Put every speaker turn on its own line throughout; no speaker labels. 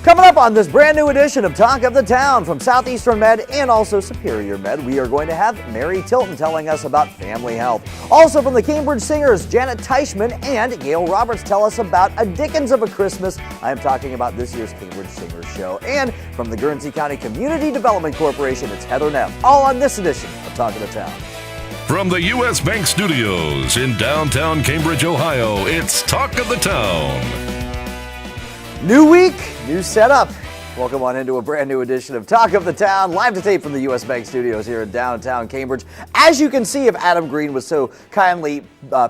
Coming up on this brand new edition of Talk of the Town from Southeastern Med and also Superior Med, we are going to have Mary Tilton telling us about family health. Also from the Cambridge Singers, Janet Teichman and Gayle Roberts tell us about A Dickens of a Christmas. I am talking about this year's Cambridge Singers show. And from the Guernsey County Community Development Corporation, it's Heather Neff. All on this edition of Talk of the Town.
From the U.S. Bank Studios in downtown Cambridge, Ohio, it's Talk of the Town.
New week, new setup. Welcome on into a brand new edition of Talk of the Town, live to tape from the U.S. Bank Studios here in downtown Cambridge. As you can see, if Adam Green was so kindly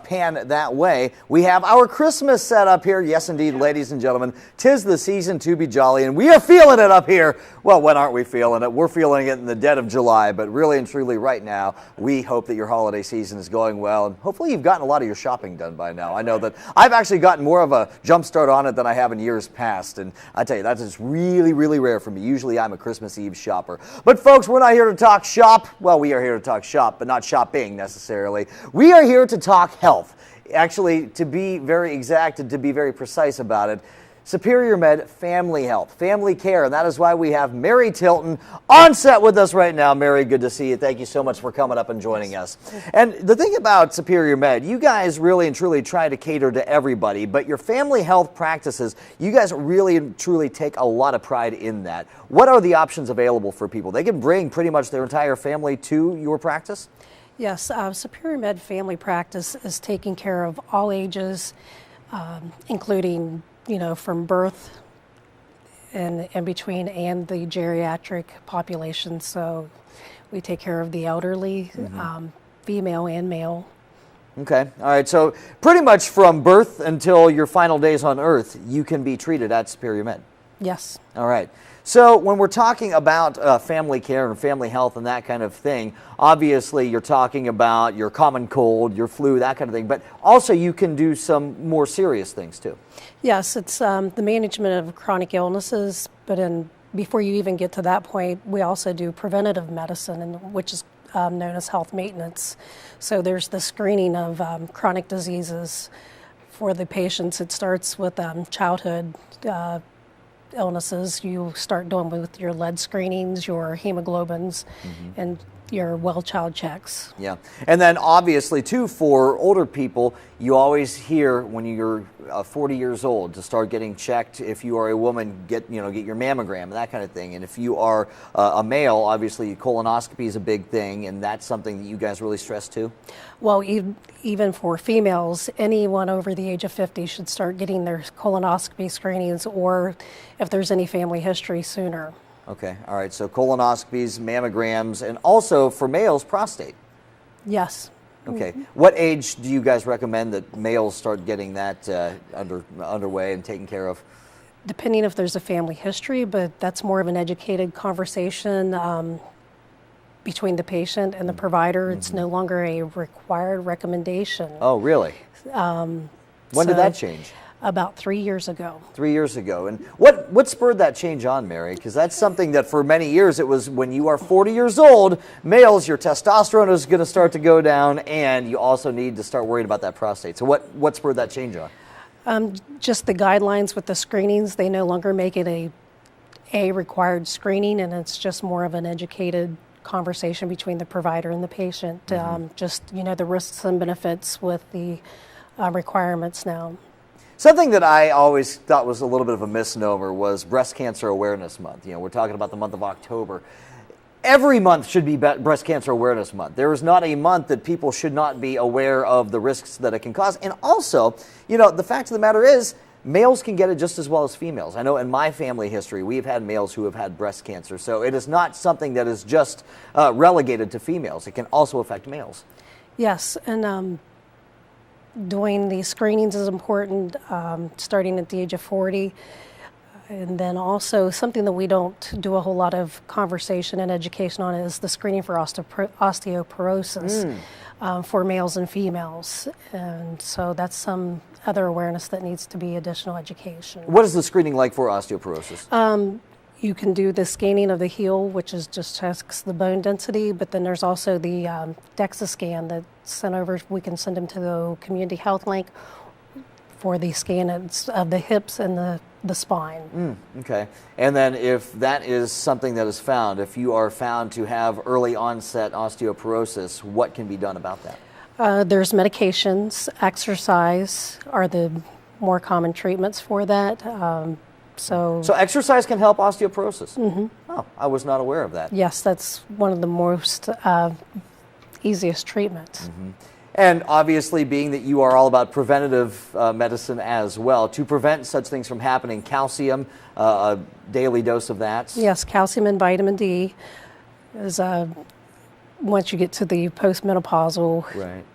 panned that way, we have our Christmas setup here. Yes, indeed, ladies and gentlemen, 'tis the season to be jolly, and we are feeling it up here. Well, when aren't we feeling it? We're feeling it in the dead of July, but really and truly right now, we hope that your holiday season is going well, and hopefully you've gotten a lot of your shopping done by now. I know that I've actually gotten more of a jump start on it than I have in years past, and I tell you, that's just really rare for me. Usually I'm a Christmas Eve shopper. But folks, we're not here to talk shop. Well, we are here to talk shop, but not shopping necessarily. We are here to talk health. Actually, to be very exact and to be very precise about it, Superior Med Family Health, Family Care, and that is why we have Mary Tilton on set with us right now. Mary, good to see you. Thank you so much for coming up and joining us. And the thing about Superior Med, you guys really and truly try to cater to everybody, but your family health practices, you guys really and truly take a lot of pride in that. What are the options available for people? They can bring pretty much their entire family to your practice?
Yes, Superior Med Family Practice is taking care of all ages, including from birth and in between and the geriatric population. So we take care of the elderly, female and male.
Okay. All right. So pretty much from birth until your final days on earth, you can be treated at Superior Med.
Yes.
All right. So when we're talking about family care and family health and that kind of thing, obviously you're talking about your common cold, your flu, that kind of thing, but also you can do some more serious things too.
Yes, it's the management of chronic illnesses, but before you even get to that point, we also do preventative medicine, which is known as health maintenance. So there's the screening of chronic diseases for the patients. It starts with childhood illnesses. You start doing with your lead screenings, your hemoglobins, and your well child checks.
Yeah, and then obviously too for older people, you always hear when you're 40 years old to start getting checked. If you are a woman, get your mammogram, that kind of thing. And if you are a male, obviously colonoscopy is a big thing, and that's something that you guys really stress too.
Well, even for females, anyone over the age of 50 should start getting their colonoscopy screenings, or if there's any family history, sooner.
Okay, all right, so colonoscopies, mammograms, and also for males, prostate.
Yes.
Okay, what age do you guys recommend that males start getting that underway and taken care of?
Depending if there's a family history, but that's more of an educated conversation between the patient and the provider. It's no longer a required recommendation.
Oh, really? When did that change?
About 3 years ago.
3 years ago. And what spurred that change on, Mary? Because that's something that for many years it was when you are 40 years old, males, your testosterone is going to start to go down, and you also need to start worrying about that prostate. So what spurred that change on?
Just the guidelines with the screenings. They no longer make it a required screening, and it's just more of an educated conversation between the provider and the patient. Just the risks and benefits with the requirements now.
Something that I always thought was a little bit of a misnomer was Breast Cancer Awareness Month. We're talking about the month of October. Every month should be Breast Cancer Awareness Month. There is not a month that people should not be aware of the risks that it can cause. And also, the fact of the matter is, males can get it just as well as females. I know in my family history, we've had males who have had breast cancer. So it is not something that is just relegated to females. It can also affect males.
Yes, and doing the screenings is important, starting at the age of 40. And then also something that we don't do a whole lot of conversation and education on is the screening for osteoporosis for males and females. And so that's some other awareness that needs to be additional education.
What is the screening like for osteoporosis?
You can do the scanning of the heel, which is just checks the bone density, but then there's also the DEXA scan that's sent over. We can send them to the community health link for the scan of the hips and the spine.
Okay. And then if that is something that is found, if you are found to have early onset osteoporosis, what can be done about that?
There's medications, exercise are the more common treatments for that. So
exercise can help osteoporosis? Mm-hmm. Oh, I was not aware of that.
Yes, that's one of the most easiest treatments.
Mm-hmm. And obviously, being that you are all about preventative medicine as well, to prevent such things from happening, calcium, a daily dose of that?
Yes, calcium and vitamin D is once you get to the postmenopausal.
Right.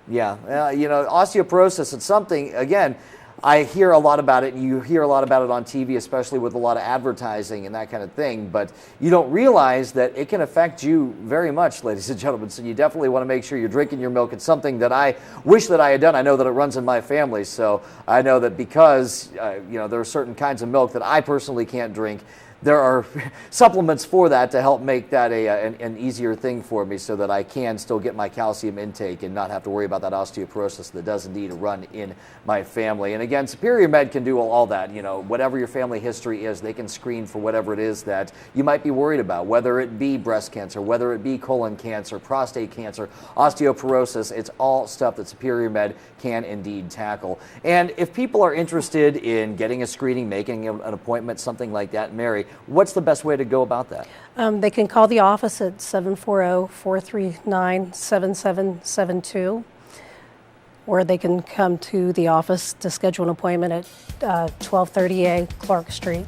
Yeah. Osteoporosis, it's something, again, I hear a lot about it, and you hear a lot about it on TV, especially with a lot of advertising and that kind of thing, but you don't realize that it can affect you very much, ladies and gentlemen, so you definitely want to make sure you're drinking your milk. It's something that I wish that I had done. I know that it runs in my family, so I know that because, there are certain kinds of milk that I personally can't drink, there are supplements for that to help make that an easier thing for me so that I can still get my calcium intake and not have to worry about that osteoporosis that does indeed run in my family. And again, Superior Med can do all that. Whatever your family history is, they can screen for whatever it is that you might be worried about, whether it be breast cancer, whether it be colon cancer, prostate cancer, osteoporosis. It's all stuff that Superior Med can indeed tackle. And if people are interested in getting a screening, making an appointment, something like that, Mary, what's the best way to go about that?
They can call the office at 740-439-7772, or they can come to the office to schedule an appointment at 1230A Clark Street.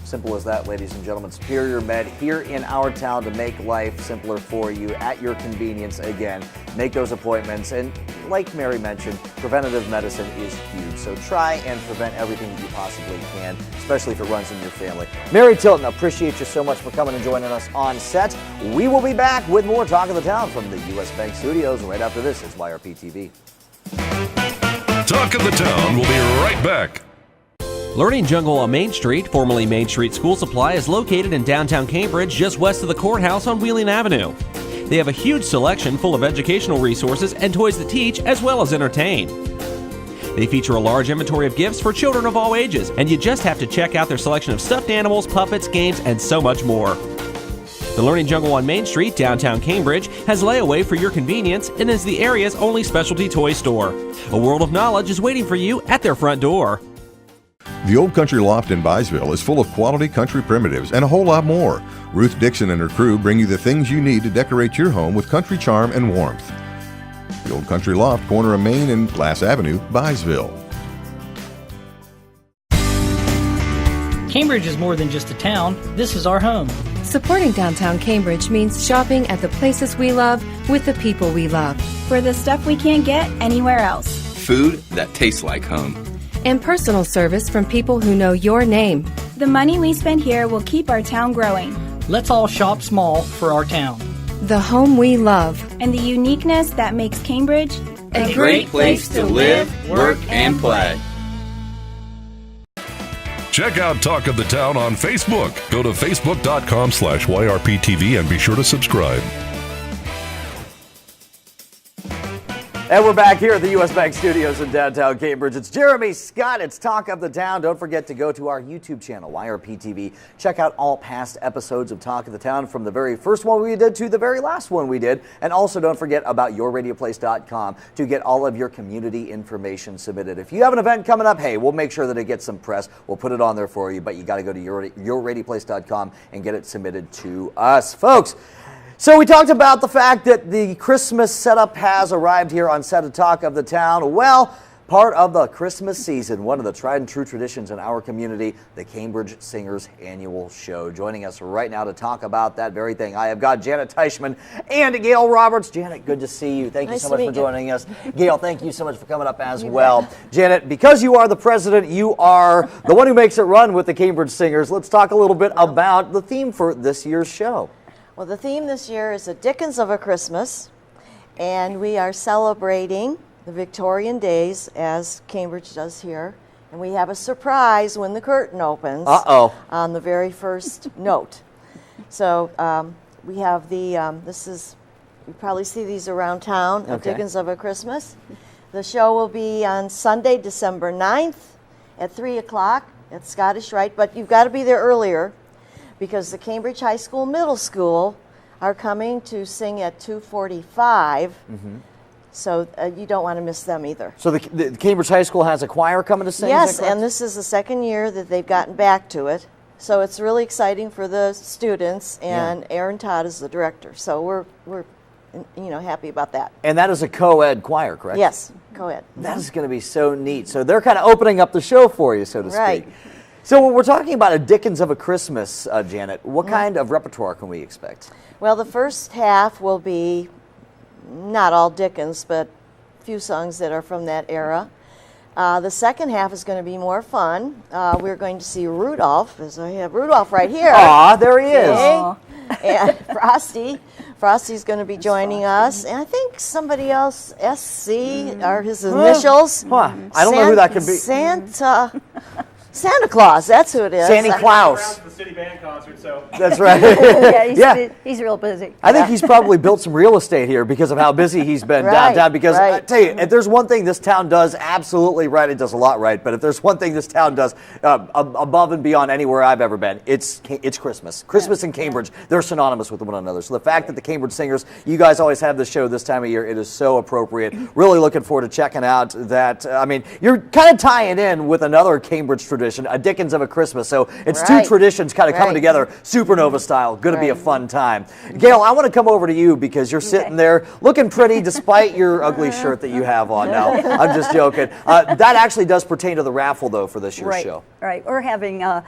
Simple as that, ladies and gentlemen. Superior Med here in our town to make life simpler for you at your convenience. Again, make those appointments. And like Mary mentioned, preventative medicine is huge. So try and prevent everything that you possibly can, especially if it runs in your family. Mary Tilton, appreciate you so much for coming and joining us on set. We will be back with more Talk of the Town from the U.S. Bank Studios right after this. It's YRP TV.
Talk of the Town will be right back.
Learning Jungle on Main Street, formerly Main Street School Supply, is located in downtown Cambridge, just west of the courthouse on Wheeling Avenue. They have a huge selection full of educational resources and toys that teach as well as entertain. They feature a large inventory of gifts for children of all ages, and you just have to check out their selection of stuffed animals, puppets, games, and so much more. The Learning Jungle on Main Street, downtown Cambridge, has layaway for your convenience and is the area's only specialty toy store. A world of knowledge is waiting for you at their front door.
The Old Country Loft in Byesville is full of quality country primitives and a whole lot more. Ruth Dixon and her crew bring you the things you need to decorate your home with country charm and warmth. The Old Country Loft, corner of Main and Glass Avenue, Byesville.
Cambridge is more than just a town. This is our home.
Supporting downtown Cambridge means shopping at the places we love with the people we love.
For the stuff we can't get anywhere else.
Food that tastes like home.
And personal service from people who know your name.
The money we spend here will keep our town growing.
Let's all shop small for our town.
The home we love.
And the uniqueness that makes Cambridge
a great place to live, work, and play.
Check out Talk of the Town on Facebook. Go to facebook.com/YRPTV and be sure to subscribe.
And we're back here at the U.S. Bank Studios in downtown Cambridge. It's Jeremy Scott. It's Talk of the Town. Don't forget to go to our YouTube channel, YRP TV. Check out all past episodes of Talk of the Town from the very first one we did to the very last one we did. And also don't forget about yourradioplace.com to get all of your community information submitted. If you have an event coming up, hey, we'll make sure that it gets some press. We'll put it on there for you, but you got to go to yourradioplace.com and get it submitted to us. Folks, so we talked about the fact that the Christmas setup has arrived here on set of Talk of the Town. Well, part of the Christmas season, one of the tried and true traditions in our community, the Cambridge Singers Annual Show. Joining us right now to talk about that very thing, I have got Janet Teichman and Gayle Roberts. Janet, good to see you. Thank you so much for joining us. Gayle, thank you so much for coming up as well. Janet, because you are the president, you are the one who makes it run with the Cambridge Singers. Let's talk a little bit about the theme for this year's show.
Well, the theme this year is a Dickens of a Christmas, and we are celebrating the Victorian days as Cambridge does here. And we have a surprise when the curtain opens on the very first note. So we have the, you probably see these around town, a Dickens of a Christmas. The show will be on Sunday, December 9th at 3 o'clock at Scottish Rite, but you've got to be there earlier because the Cambridge High School Middle School are coming to sing at 2:45. So you don't want to miss them either.
So the Cambridge High School has a choir coming to sing?
Yes, and this is the second year that they've gotten back to it. So it's really exciting for the students, and Aaron Todd is the director. So we're happy about that.
And that is a co-ed choir, correct?
Yes, co-ed.
That is going to be so neat. So they're kind of opening up the show for you, so to
Right.
speak. So when we're talking about a Dickens of a Christmas, Janet, what kind of repertoire can we expect?
Well, the first half will be not all Dickens, but a few songs that are from that era. The second half is going to be more fun. We're going to see Rudolph, as I have Rudolph right here.
Aw, there he is.
And Frosty. Frosty's going to be joining us. And I think somebody else, SC, are his initials.
I don't know who that could be.
Santa Claus, that's who it is.
Santa Claus.
The city band concert, so.
That's right.
He's real busy.
I think he's probably built some real estate here because of how busy he's been downtown. Because I tell you, if there's one thing this town does absolutely right, it does a lot right. But if there's one thing this town does above and beyond anywhere I've ever been, it's Christmas. Christmas and Cambridge, they're synonymous with one another. So the fact that the Cambridge Singers, you guys always have this show this time of year, it is so appropriate. Really looking forward to checking out that. I mean, you're kind of tying in with another Cambridge tradition, a Dickens of a Christmas. So it's two traditions kind of coming together, supernova style. Going to be a fun time. Gayle, I want to come over to you because you're sitting there looking pretty despite your ugly shirt that you have on now. I'm just joking. That actually does pertain to the raffle, though, for this year's show.
Right. We're having a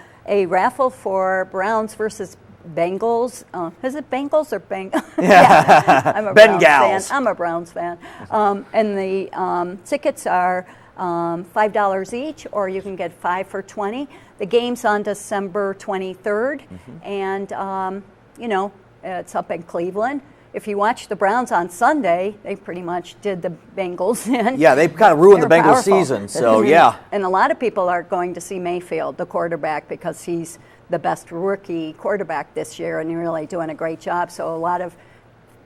raffle for Browns versus Bengals. Is it Bengals or Bengals? Yeah. I'm a Browns fan. I'm a Browns fan. And the tickets are $5 each, or you can get 5 for $20. The game's on December 23rd, and it's up in Cleveland. If you watch the Browns on Sunday, they pretty much did the Bengals in.
Yeah, they kind of ruined the Bengals season, so yeah.
And a lot of people are going to see Mayfield, the quarterback, because he's the best rookie quarterback this year, and he's really doing a great job. So a lot of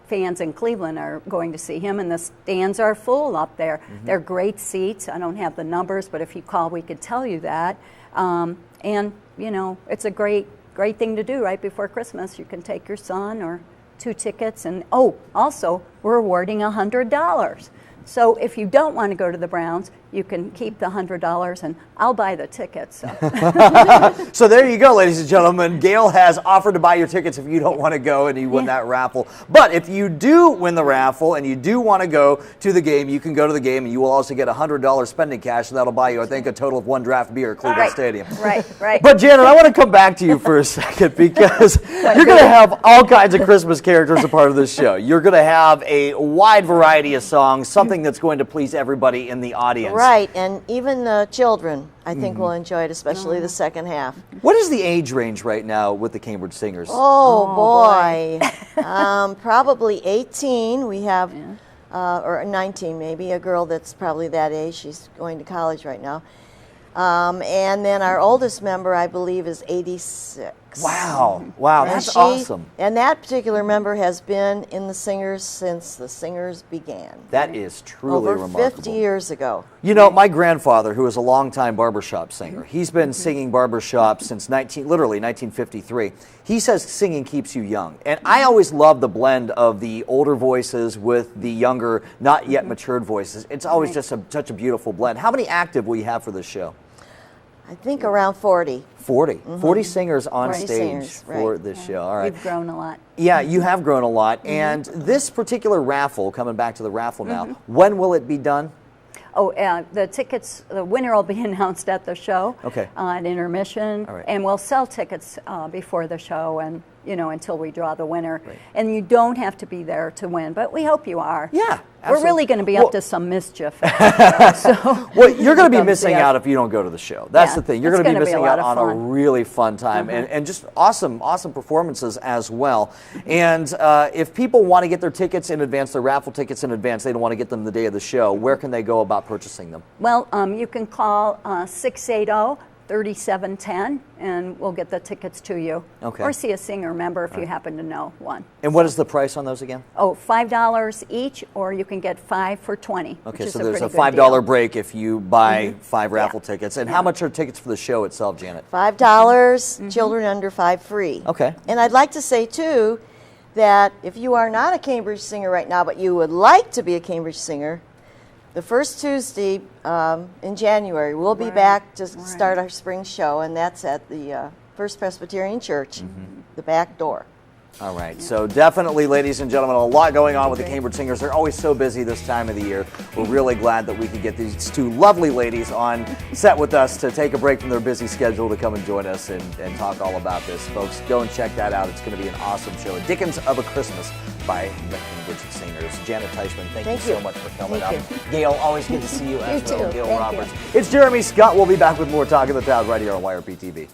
fans in Cleveland are going to see him, and the stands are full up there. They're great seats. I don't have the numbers, but if you call, we could tell you that. And it's a great thing to do right before Christmas. You can take your son or 2 tickets, and also we're awarding $100. So if you don't want to go to the Browns, you can keep the $100, and I'll buy the tickets. So.
So there you go, ladies and gentlemen. Gayle has offered to buy your tickets if you don't want to go and you win that raffle. But if you do win the raffle and you do want to go to the game, you can go to the game, and you will also get $100 spending cash, and that'll buy you, I think, a total of 1 draft beer at Cleveland Stadium.
Right.
But Janet, I want to come back to you for a second because you're going to have all kinds of Christmas characters a part of this show. You're going to have a wide variety of songs, something that's going to please everybody in the audience.
Right, and even the children, I think, will enjoy it, especially the second half.
What is the age range right now with the Cambridge Singers?
Oh boy. Probably 18. We have, or 19 maybe, a girl that's probably that age. She's going to college right now. And then our oldest member, I believe, is 86.
Wow, that's awesome.
And that particular member has been in the Singers since the Singers began.
That is truly remarkable.
Over 50 years ago.
You know, my grandfather, who was a longtime barbershop singer, he's been singing barbershop since literally 1953. He says singing keeps you young. And I always love the blend of the older voices with the younger, not yet matured voices. It's always just such a beautiful blend. How many active will you have for this show?
I think around 40.
40. 40 singers on
40
stage
singers,
for this show. All right.
We've grown a lot.
Yeah, you have grown a lot. And this particular raffle, coming back to the raffle now, when will it be done?
The tickets, the winner will be announced at the show at intermission.
All right.
And we'll sell tickets before the show and, until we draw the winner. Right. And you don't have to be there to win, but we hope you are.
Yeah.
We're really going to be up to some mischief.
Well, you're going to be missing out if you don't go to the show. That's the thing. You're going to be missing out on a really fun time and just awesome performances as well. And if people want to get their tickets in advance, their raffle tickets in advance, they don't want to get them the day of the show, where can they go about purchasing them?
Well, you can call 680 $37.10, and we'll get the tickets to you.
Okay.
Or see a singer member if you happen to know one.
And what is the price on those again?
Oh, $5 each, or you can get 5 for $20.
Okay,
which is
so there's a
pretty good
$5
deal.
break if you buy 5 raffle tickets. And how much are tickets for the show itself, Janet?
$5, children under 5 free.
Okay.
And I'd like to say, too, that if you are not a Cambridge singer right now, but you would like to be a Cambridge singer, the first Tuesday in January, we'll be back to start our spring show, and that's at the First Presbyterian Church, the back door.
All right, so definitely, ladies and gentlemen, a lot going on with the Cambridge Singers. They're always so busy this time of the year. We're really glad that we could get these two lovely ladies on set with us to take a break from their busy schedule to come and join us and talk all about this. Folks, go and check that out. It's going to be an awesome show. Dickens of a Christmas by the Cambridge Singers. Janet Teichman, thank you so much for coming up. Gayle, always good to see you as well. Gayle Roberts. It's Jeremy Scott. We'll be back with more Talk of the Town right here on YRP TV.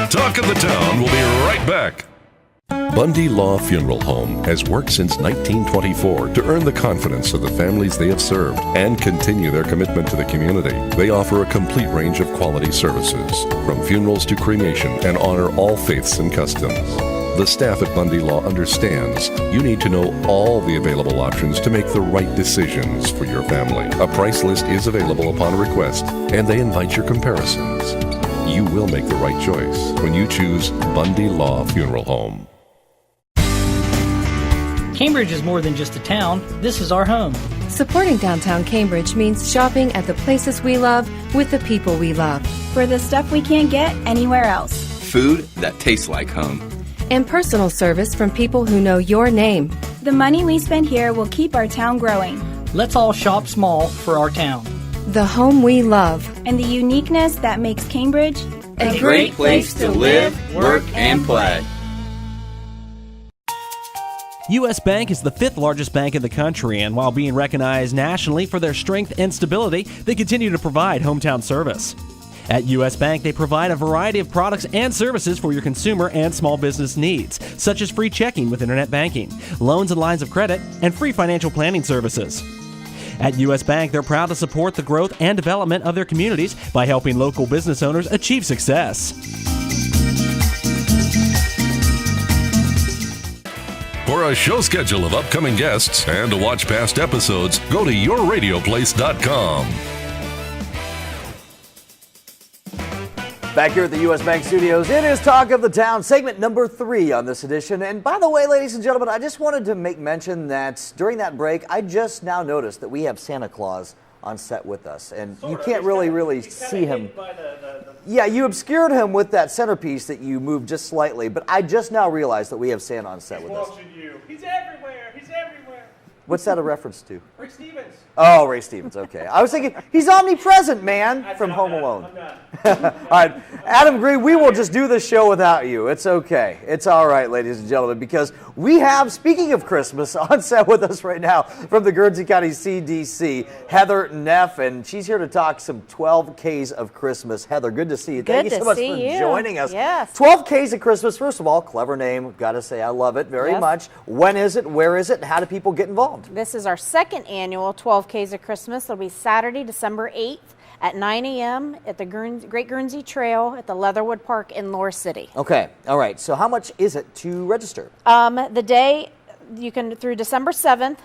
Talk of the Town will be right back. Bundy Law Funeral Home has worked since 1924 to earn the confidence of the families they have served and continue their commitment to the community. They offer a complete range of quality services, from funerals to cremation, and honor all faiths and customs. The staff at Bundy Law understands you need to know all the available options to make the right decisions for your family. A price list is available upon request, and they invite your comparisons. You will make the right choice when you choose Bundy Law Funeral Home.
Cambridge is more than just a town. This is our home.
Supporting downtown Cambridge means shopping at the places we love with the people we love.
For the stuff we can't get anywhere else.
Food that tastes like home.
And personal service from people who know your name.
The money we spend here will keep our town growing.
Let's all shop small for our town.
The home we love.
And the uniqueness that makes Cambridge
a great place to live, work, and play.
U.S. Bank is the 5th largest bank in the country, and while being recognized nationally for their strength and stability, they continue to provide hometown service. At U.S. Bank, they provide a variety of products and services for your consumer and small business needs, such as free checking with internet banking, loans and lines of credit, and free financial planning services. At U.S. Bank, they're proud to support the growth and development of their communities by helping local business owners achieve success.
For a show schedule of upcoming guests and to watch past episodes, go to yourradioplace.com.
Back here at the U.S. Bank Studios, it is Talk of the Town, segment number 3 on this edition. And by the way, ladies and gentlemen, I just wanted to make mention that during that break, I just now noticed that we have Santa Claus on set with us. And you can't really see him. Yeah, you obscured him with that centerpiece that you moved just slightly, but I just now realized that we have Santa on set with us.
He's everywhere. He's everywhere.
What's that a reference to?
Ray Stevens.
Oh, Ray Stevens, okay. I was thinking, he's omnipresent, man, from Home Alone. All right, Adam Green, we will just do this show without you. It's okay. It's all right, ladies and gentlemen, because we have, speaking of Christmas, on set with us right now from the Guernsey County CDC, Heather Neff, and she's here to talk some 12 Ks of Christmas. Heather, good to see you. Thank you so much for joining us.
Yes.
12 Ks of Christmas, first of all, clever name. Got to say, I love it very much. When is it? Where is it? And how do people get involved?
This is our second annual 12 Ks of Christmas. It'll be Saturday, December 8th at 9 a.m. at the Great Guernsey Trail at the Leatherwood Park in Lower City.
Okay. All right. So how much is it to register?
The day, you can, through December 7th,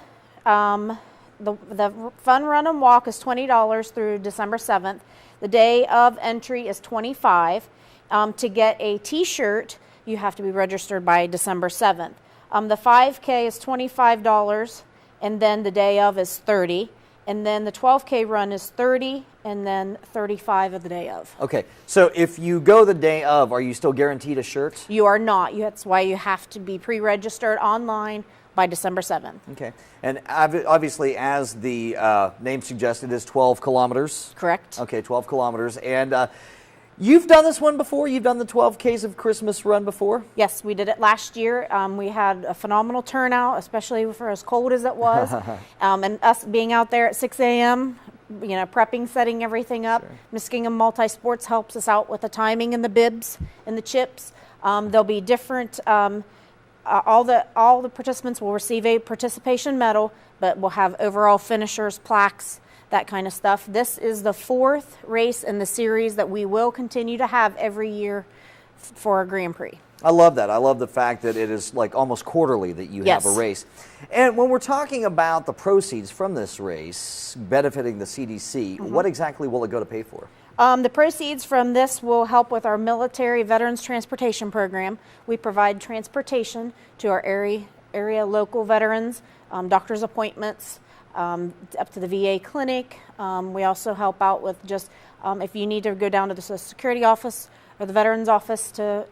the fun run and walk is $20 through December 7th. The day of entry is $25. To get a t-shirt, you have to be registered by December 7th. The 5K is $25, and then the day of is $30. And then the 12K run is $30, and then $35 of the day of.
Okay, so if you go the day of, are you still guaranteed a shirt?
You are not. That's why you have to be pre-registered online by December 7th.
Okay, and obviously, as the name suggested, is 12 kilometers.
Correct.
Okay, 12 kilometers. And you've done this one before? You've done the 12 Ks of Christmas run before?
Yes, we did it last year. We had a phenomenal turnout, especially for as cold as it was. And us being out there at 6 a.m., prepping, setting everything up. Sure. Miss Gingham Multi-Sports helps us out with the timing and the bibs and the chips. There'll be different, all the participants will receive a participation medal, but we'll have overall finishers, plaques, that kind of stuff. This is the 4th race in the series that we will continue to have every year for a Grand Prix.
I love that. I love the fact that it is like almost quarterly that you have a race. And when we're talking about the proceeds from this race benefiting the CDC, what exactly will it go to pay for?
The proceeds from this will help with our military veterans transportation program. We provide transportation to our area local veterans, doctor's appointments, up to the VA clinic. We also help out with just if you need to go down to the Social Security office or the Veterans Office to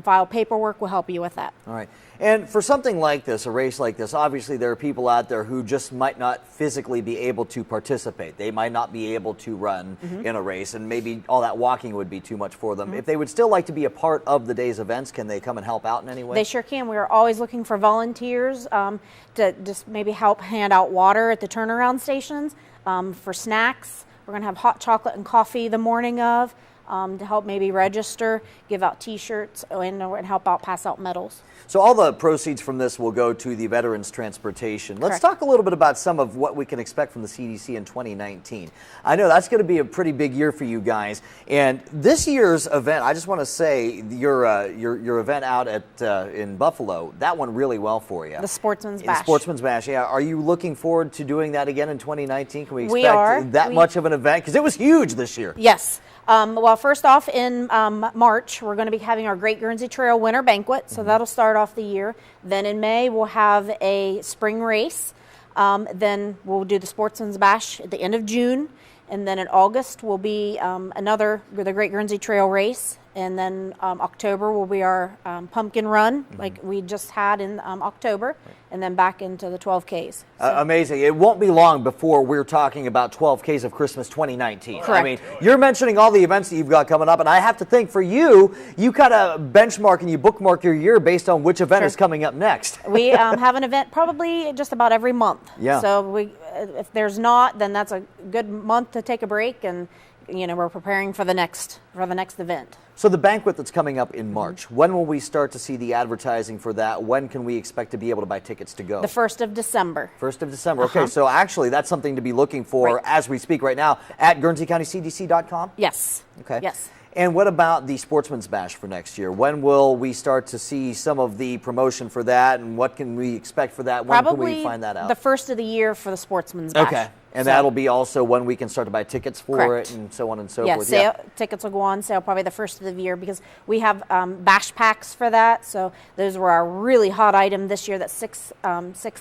file paperwork, we'll help you with that.
All right. And for something like this, a race like this, obviously there are people out there who just might not physically be able to participate. They might not be able to run in a race, and maybe all that walking would be too much for them. If they would still like to be a part of the day's events, can they come and help out in any way?
They sure can. We are always looking for volunteers to just maybe help hand out water at the turnaround stations, for snacks. We're going to have hot chocolate and coffee the morning of. To help maybe register, give out T-shirts, and help out pass out medals.
So all the proceeds from this will go to the Veterans Transportation. Let's talk a little bit about some of what we can expect from the CDC in 2019. I know that's going to be a pretty big year for you guys. And this year's event, I just want to say, your event out at in Buffalo, that went really well for you.
The Sportsman's Bash.
The Sportsman's Bash, yeah. Are you looking forward to doing that again in 2019? Can we expect that much of an event? Because it was huge this year.
Yes. Well, first off, in March, we're going to be having our Great Guernsey Trail Winter Banquet, so that'll start off the year. Then in May, we'll have a spring race. Then we'll do the Sportsman's Bash at the end of June. And then in August will be the Great Guernsey Trail Race. And then October will be our pumpkin run, like we just had in October, and then back into the 12Ks. So.
Amazing. It won't be long before we're talking about 12Ks of Christmas 2019.
Correct.
I mean, you're mentioning all the events that you've got coming up, and I have to think for you kind of benchmark and you bookmark your year based on which event is coming up next.
We have an event probably just about every month.
Yeah.
So if there's not, then that's a good month to take a break, and we're preparing for the next event.
So the banquet that's coming up in March, when will we start to see the advertising for that? When can we expect to be able to buy tickets to go?
The 1st of December.
1st of December. Okay, so actually that's something to be looking for as we speak right now at GuernseyCountyCDC.com?
Yes.
Okay.
Yes.
And what about the Sportsman's Bash for next year? When will we start to see some of the promotion for that, and what can we expect for that? When
Probably
can we find that out?
the first of the year for the Sportsman's Bash.
Okay. And that'll be also when we can start to buy tickets for it and so on and so forth.
Tickets will go on sale probably the first of the year because we have bash packs for that. So those were our really hot item this year. That's six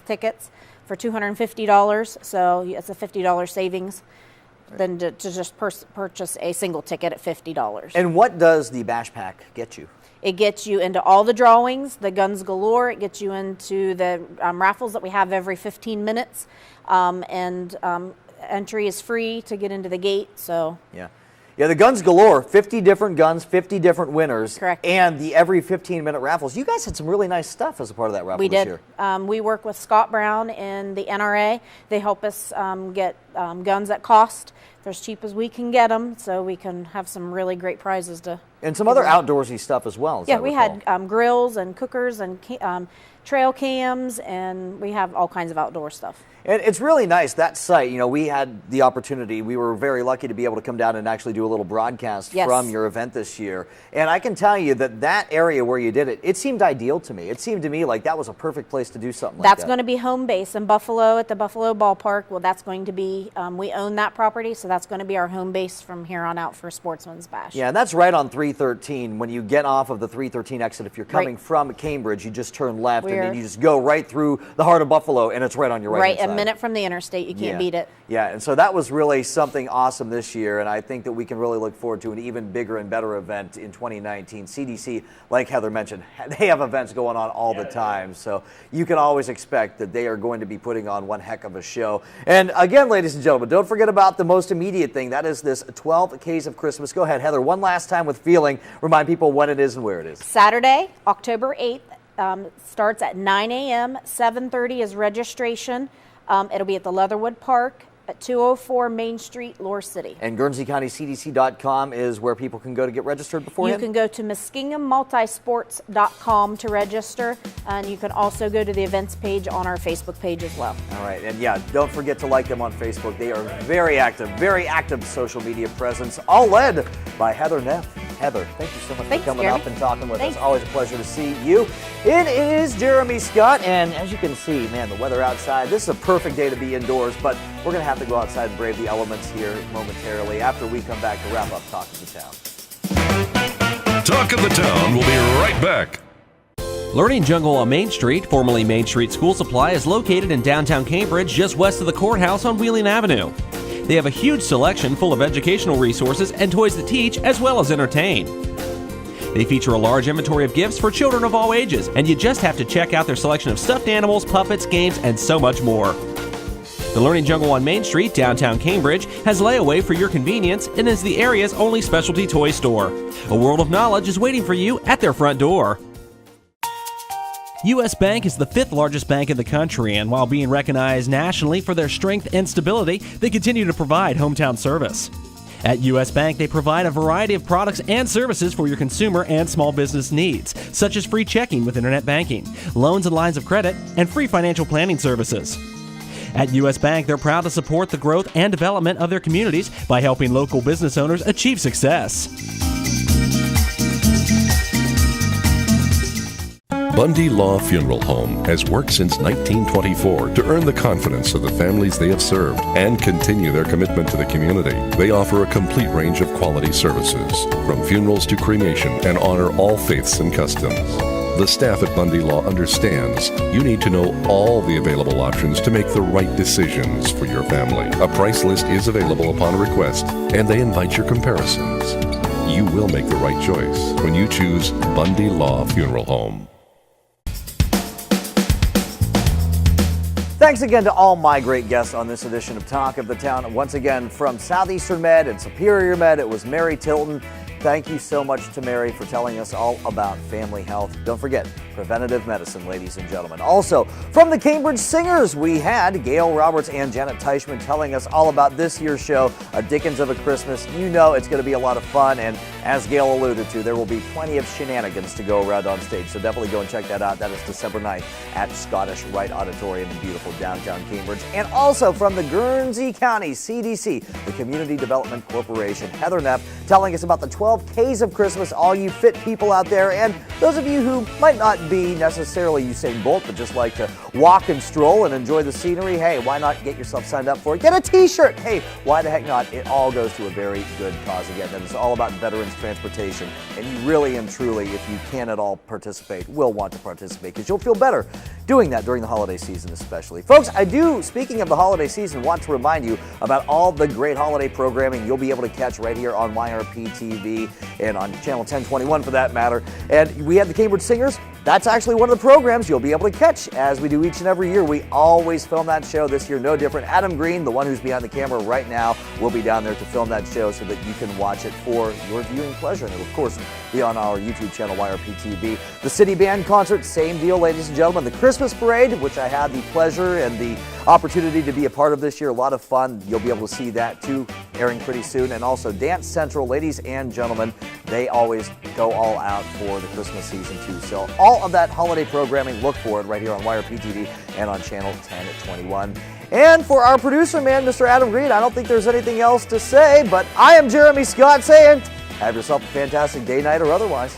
tickets for $250. So it's a $50 savings. Than to just purchase a single ticket at $50.
And what does the bash pack get you?
It gets you into all the drawings, the guns galore. It gets you into the raffles that we have every 15 minutes. Entry is free to get into the gate. So
Yeah, the guns galore, 50 different guns, 50 different winners.
Correct.
And the every 15-minute raffles. You guys had some really nice stuff as a part of that raffle this year.
We work with Scott Brown and the NRA. They help us get guns at cost. They're as cheap as we can get them, so we can have some really great prizes to.
And some other outdoorsy stuff as well.
Yeah, we had grills and cookers and trail cams, and we have all kinds of outdoor stuff.
And it's really nice, that site, we had the opportunity, we were very lucky to be able to come down and actually do a little broadcast from your event this year. And I can tell you that area where you did it, it seemed ideal to me. It seemed to me like that was a perfect place to do something like that.
That's going to be home base in Buffalo at the Buffalo Ballpark. Well, that's going to be, we own that property, so that's going to be our home base from here on out for Sportsman's Bash.
Yeah, and that's right on 313. When you get off of the 313 exit, if you're coming from Cambridge, you just turn left and then you just go right through the heart of Buffalo, and it's right on your right side.
A minute from the interstate. You can't beat it.
Yeah, and so that was really something awesome this year, and I think that we can really look forward to an even bigger and better event in 2019. CDC, like Heather mentioned, they have events going on all the time, so you can always expect that they are going to be putting on one heck of a show. And again, ladies and gentlemen, don't forget about the most immediate thing. That is this 12 Ks of Christmas. Go ahead, Heather, one last time with feeling. Remind people when it is and where it is.
Saturday, October 8th, starts at 9 a.m., 7:30 is registration. It'll be at the Leatherwood Park at 204 Main Street, Lore City.
And GuernseyCountyCDC.com is where people can go to get registered beforehand?
You can go to MuskingumMultisports.com to register, and you can also go to the events page on our Facebook page as well.
All right, and yeah, don't forget to like them on Facebook. They are very active social media presence, all led by Heather Neff. Heather, thank you so much for coming up and talking with us. Always a pleasure to see you. It is Jeremy Scott, and as you can see, man, the weather outside, this is a perfect day to be indoors, but we're going to have to go outside and brave the elements here momentarily after we come back to wrap up Talk of the Town.
Talk of the Town will be right back.
Learning Jungle on Main Street, formerly Main Street School Supply, is located in downtown Cambridge, just west of the courthouse on Wheeling Avenue. They have a huge selection full of educational resources and toys that teach as well as entertain. They feature a large inventory of gifts for children of all ages, and you just have to check out their selection of stuffed animals, puppets, games, and so much more. The Learning Jungle on Main Street, downtown Cambridge, has layaway for your convenience and is the area's only specialty toy store. A world of knowledge is waiting for you at their front door. U.S. Bank is the 5th largest bank in the country, and while being recognized nationally for their strength and stability, they continue to provide hometown service. At U.S. Bank, they provide a variety of products and services for your consumer and small business needs, such as free checking with internet banking, loans and lines of credit, and free financial planning services. At U.S. Bank, they're proud to support the growth and development of their communities by helping local business owners achieve success.
Bundy Law Funeral Home has worked since 1924 to earn the confidence of the families they have served and continue their commitment to the community. They offer a complete range of quality services, from funerals to cremation, and honor all faiths and customs. The staff at Bundy Law understands you need to know all the available options to make the right decisions for your family. A price list is available upon request, and they invite your comparisons. You will make the right choice when you choose Bundy Law Funeral Home.
Thanks again to all my great guests on this edition of Talk of the Town. Once again, from Southeastern Med and Superior Med, it was Mary Tilton. Thank you so much to Mary for telling us all about family health. Don't forget, preventative medicine, ladies and gentlemen. Also, from the Cambridge Singers, we had Gayle Roberts and Janet Teichman telling us all about this year's show, A Dickens of a Christmas. You know it's going to be a lot of fun, and as Gayle alluded to, there will be plenty of shenanigans to go around on stage, so definitely go and check that out. That is December 9th at Scottish Rite Auditorium in beautiful downtown Cambridge. And also from the Guernsey County CDC, the Community Development Corporation, Heather Neff telling us about the 12 Ks of Christmas, all you fit people out there, and those of you who might not be necessarily Usain Bolt, but just like to walk and stroll and enjoy the scenery, hey, why not get yourself signed up for it? Get a t-shirt! Hey, why the heck not? It all goes to a very good cause. Again, that is all about veterans transportation, and you really and truly, if you can at all participate, will want to participate, because you'll feel better doing that during the holiday season especially. Folks, I do, speaking of the holiday season, want to remind you about all the great holiday programming you'll be able to catch right here on YRP TV and on Channel 1021 for that matter. And we have the Cambridge Singers. That's actually one of the programs you'll be able to catch as we do each and every year. We always film that show. This year, no different. Adam Green, the one who's behind the camera right now, will be down there to film that show so that you can watch it for your viewing pleasure. And it'll, of course, be on our YouTube channel, YRP TV. The City Band concert, same deal, ladies and gentlemen. The Christmas Parade, which I had the pleasure and the opportunity to be a part of this year. A lot of fun. You'll be able to see that, too, airing pretty soon. And also Dance Central, ladies and gentlemen, they always go all out for the Christmas season, too. So all of that holiday programming, look for it right here on YRP TV and on Channel 1021. And for our producer, man, Mr. Adam Green, I don't think there's anything else to say, but I am Jeremy Scott saying, have yourself a fantastic day, night, or otherwise.